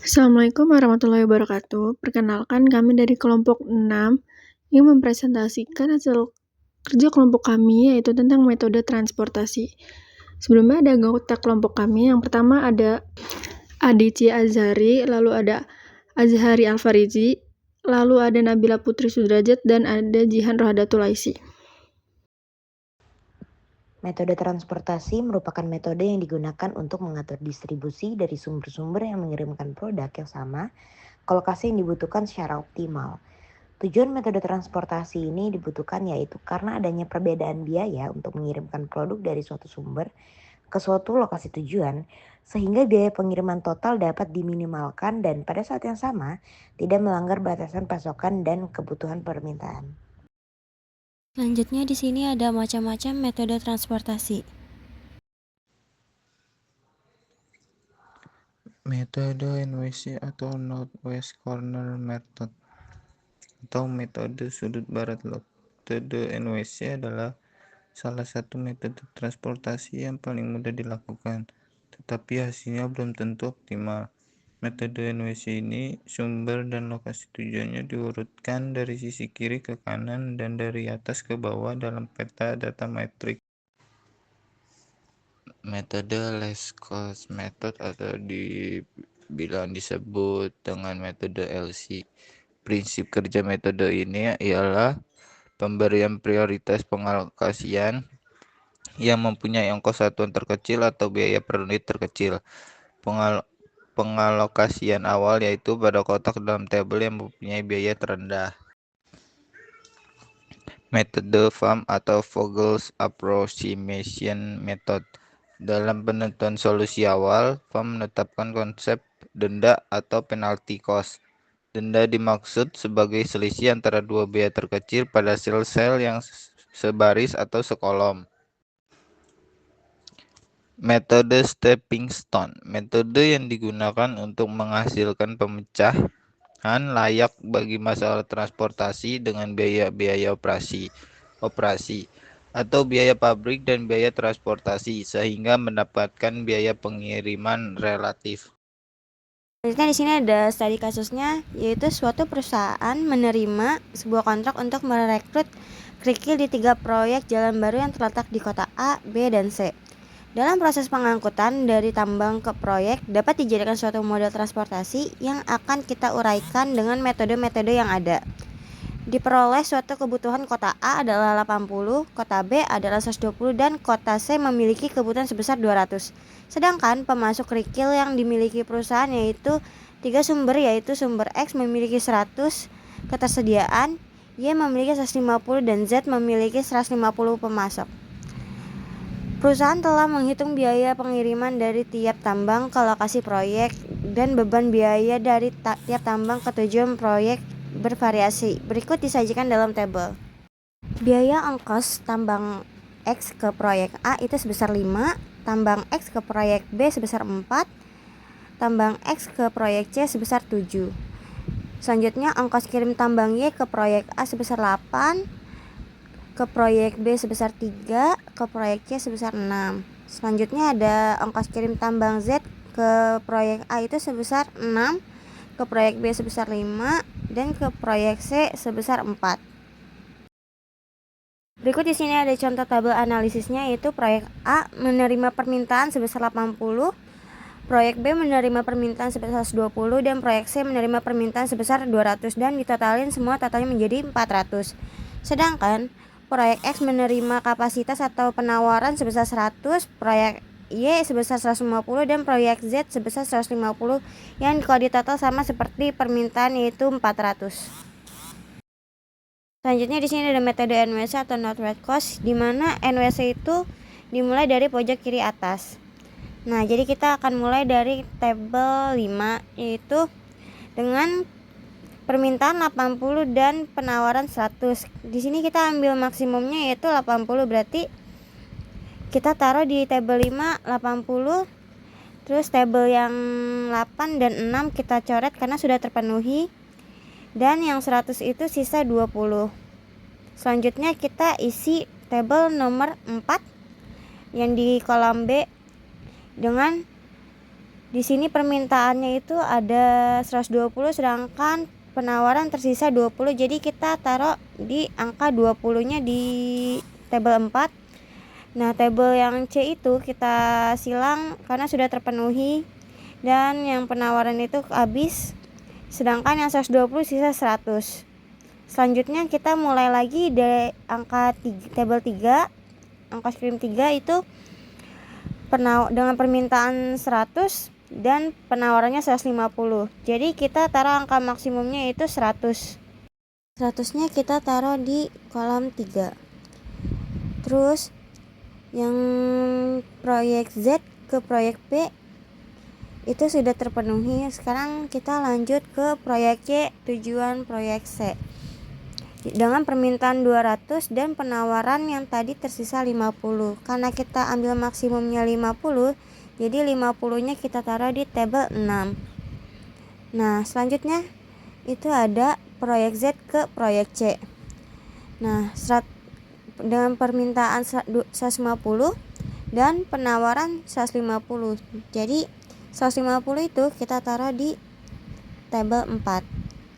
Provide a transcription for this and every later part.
Assalamualaikum warahmatullahi wabarakatuh. Perkenalkan, kami dari kelompok 6 yang mempresentasikan hasil kerja kelompok kami, yaitu tentang metode transportasi. Sebelumnya ada anggota kelompok kami. Yang pertama ada Adici Azhari, lalu ada Azhari Alfarizi, lalu ada Nabila Putri Sudrajat, dan ada Jihan Rohadatul Aisi. Metode transportasi merupakan metode yang digunakan untuk mengatur distribusi dari sumber-sumber yang mengirimkan produk yang sama ke lokasi yang dibutuhkan secara optimal. Tujuan metode transportasi ini dibutuhkan yaitu karena adanya perbedaan biaya untuk mengirimkan produk dari suatu sumber ke suatu lokasi tujuan, sehingga biaya pengiriman total dapat diminimalkan dan pada saat yang sama tidak melanggar batasan pasokan dan kebutuhan permintaan. Selanjutnya di sini ada macam-macam metode transportasi. Metode NWC atau Northwest Corner Method atau metode sudut barat lock. Metode NWC adalah salah satu metode transportasi yang paling mudah dilakukan, tetapi hasilnya belum tentu optimal. Metode NWC ini sumber dan lokasi tujuannya diurutkan dari sisi kiri ke kanan dan dari atas ke bawah dalam peta data metrik. Metode least cost method atau disebut dengan metode LC. Prinsip kerja metode ini ialah pemberian prioritas pengalokasian yang mempunyai ongkos satuan terkecil atau biaya per unit terkecil. Pengalokasian awal yaitu pada kotak dalam tabel yang mempunyai biaya terendah. Metode FAM atau Vogel's Approximation Method. Dalam penentuan solusi awal, FAM menetapkan konsep denda atau penalty cost. Denda dimaksud sebagai selisih antara dua biaya terkecil pada sel-sel yang sebaris atau sekolom. Metode stepping stone, metode yang digunakan untuk menghasilkan pemecahan layak bagi masalah transportasi dengan biaya operasi atau biaya pabrik dan biaya transportasi sehingga mendapatkan biaya pengiriman relatif. Selanjutnya di sini ada studi kasusnya, yaitu suatu perusahaan menerima sebuah kontrak untuk merekrut kerikil di 3 proyek jalan baru yang terletak di kota A, B, dan C. Dalam proses pengangkutan dari tambang ke proyek dapat dijadikan suatu model transportasi yang akan kita uraikan dengan metode-metode yang ada. Diperoleh suatu kebutuhan kota A adalah 80, kota B adalah 120, dan kota C memiliki kebutuhan sebesar 200. Sedangkan pemasok kerikil yang dimiliki perusahaan yaitu 3 sumber, yaitu sumber X memiliki 100 ketersediaan, Y memiliki 150, dan Z memiliki 150 pemasok. Perusahaan telah menghitung biaya pengiriman dari tiap tambang ke lokasi proyek dan beban biaya dari tiap tambang ke tujuan proyek bervariasi. Berikut disajikan dalam tabel. Biaya ongkos tambang X ke proyek A itu sebesar 5, tambang X ke proyek B sebesar 4, tambang X ke proyek C sebesar 7. Selanjutnya ongkos kirim tambang Y ke proyek A sebesar 8, ke proyek B sebesar 3, ke proyek C sebesar 6. Selanjutnya ada ongkos kirim tambang Z ke proyek A itu sebesar 6, ke proyek B sebesar 5, dan ke proyek C sebesar 4. Berikut di sini ada contoh tabel analisisnya, yaitu proyek A menerima permintaan sebesar 80, proyek B menerima permintaan sebesar 120, dan proyek C menerima permintaan sebesar 200, dan ditotalin semua totalnya menjadi 400. Sedangkan proyek X menerima kapasitas atau penawaran sebesar 100, proyek Y sebesar 150, dan proyek Z sebesar 150 yang kalau ditotal sama seperti permintaan, yaitu 400. Selanjutnya di sini ada metode NWC atau Northwest Cost, di mana NWC itu dimulai dari pojok kiri atas. Nah, jadi kita akan mulai dari tabel 5, yaitu dengan permintaan 80 dan penawaran 100. Di sini kita ambil maksimumnya yaitu 80, berarti kita taruh di tabel 5 80, terus tabel yang 8 dan 6 kita coret karena sudah terpenuhi, dan yang 100 itu sisa 20. Selanjutnya kita isi tabel nomor 4 yang di kolom B dengan Di sini permintaannya itu ada 120 sedangkan penawaran tersisa 20. Jadi kita taruh di angka 20-nya di tabel 4. Nah, tabel yang C itu kita silang karena sudah terpenuhi dan yang penawaran itu habis. Sedangkan yang 120 sisa 100. Selanjutnya kita mulai lagi dari angka tabel 3, angka screen 3 itu dengan permintaan 100 dan penawarannya 150. Jadi kita taruh angka maksimumnya itu 100. 100-nya kita taruh di kolom 3. Terus yang proyek Z ke proyek B itu sudah terpenuhi. Sekarang kita lanjut ke proyek C, tujuan proyek C. Dengan permintaan 200 dan penawaran yang tadi tersisa 50. Karena kita ambil maksimumnya 50, jadi 50-nya kita taruh di tabel 6. Nah, selanjutnya itu ada proyek Z ke proyek C. Nah, dengan permintaan 150 dan penawaran 150. Jadi 150 itu kita taruh di tabel 4.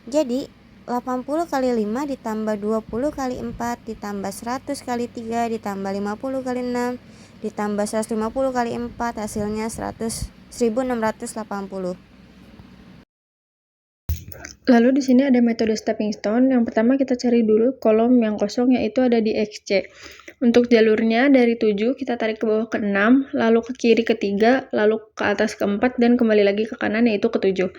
Jadi 80 kali 5 ditambah 20 kali 4 ditambah 100 kali 3 ditambah 50 kali 6 ditambah 150 kali 4 hasilnya 1680. Lalu di sini ada metode stepping stone. Yang pertama kita cari dulu kolom yang kosong yaitu ada di XC. Untuk jalurnya dari 7 kita tarik ke bawah ke 6, lalu ke kiri ke 3, lalu ke atas ke 4 dan kembali lagi ke kanan yaitu ke 7.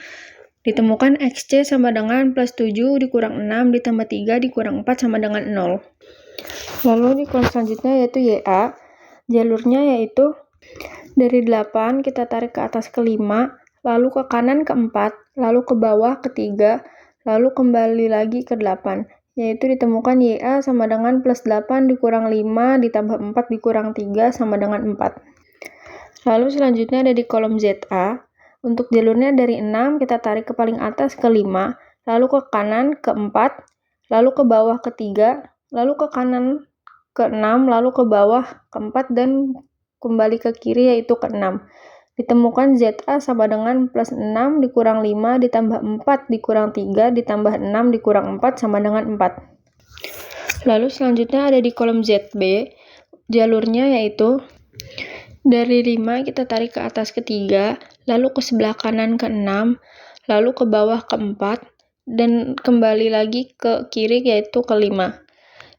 Ditemukan XC sama dengan plus 7 dikurang 6 ditambah 3 dikurang 4 sama dengan 0. Lalu di kolom selanjutnya yaitu YA. Jalurnya yaitu dari 8 kita tarik ke atas ke 5, lalu ke kanan ke 4, lalu ke bawah ke 3, lalu kembali lagi ke 8. Yaitu ditemukan YA sama dengan plus 8 dikurang 5 ditambah 4 dikurang 3 sama dengan 4. Lalu selanjutnya ada di kolom ZA. Untuk jalurnya dari 6 kita tarik ke paling atas ke 5, lalu ke kanan ke 4, lalu ke bawah ke 3, lalu ke kanan ke 6, lalu ke bawah ke 4 dan kembali ke kiri yaitu ke 6. Ditemukan ZA sama dengan plus 6 dikurang 5 ditambah 4 dikurang 3 ditambah 6 dikurang 4 sama dengan 4. Lalu selanjutnya ada di kolom ZB. Jalurnya yaitu dari 5 kita tarik ke atas ke 3, lalu ke sebelah kanan ke 6, lalu ke bawah ke 4, dan kembali lagi ke kiri yaitu ke 5.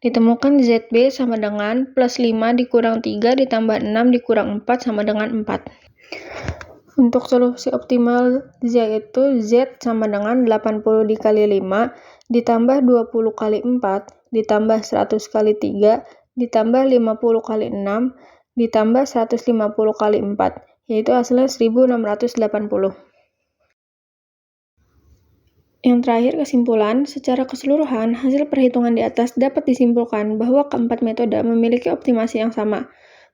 Ditemukan ZB sama dengan plus 5 dikurang 3 ditambah 6 dikurang 4 sama dengan 4. Untuk solusi optimal Z itu Z sama dengan 80 dikali 5 ditambah 20 kali 4 ditambah 100 kali 3 ditambah 50 kali 6 ditambah 150 kali 4, yaitu hasilnya 1680. Yang terakhir kesimpulan, secara keseluruhan hasil perhitungan di atas dapat disimpulkan bahwa keempat metode memiliki optimasi yang sama.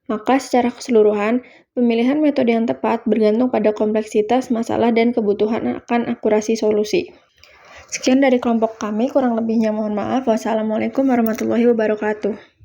Maka secara keseluruhan, pemilihan metode yang tepat bergantung pada kompleksitas masalah dan kebutuhan akan akurasi solusi. Sekian dari kelompok kami, kurang lebihnya mohon maaf. Wassalamualaikum warahmatullahi wabarakatuh.